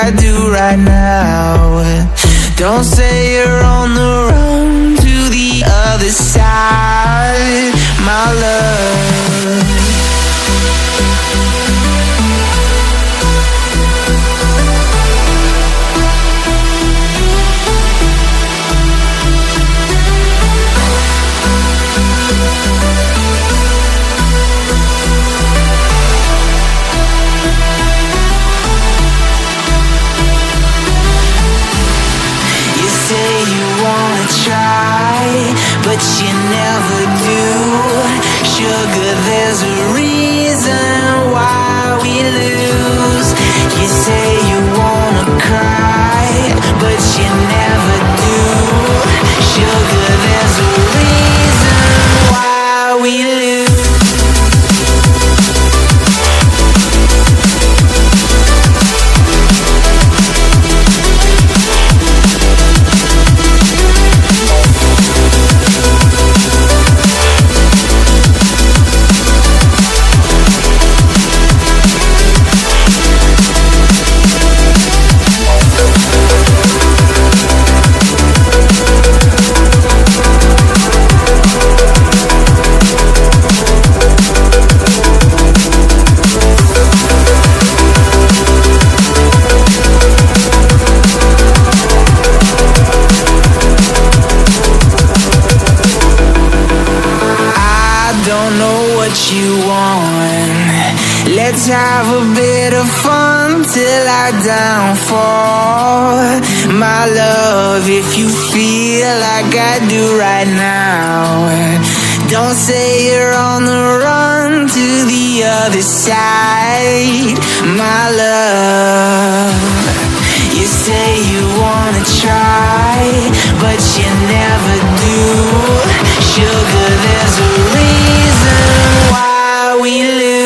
I do right now. Don't say you're on the run to the other side, my love. But you never do. Sugar, there's a reason why we lose. You say you wanna cry, but you never do. Sugar, there's a reason why we lose. You want. Let's have a bit of fun till I downfall, my love. If you feel like I do right now, don't say you're on the run to the other side, my love. You say you wanna try, but you never do. Sugar, there's a reason why we lose.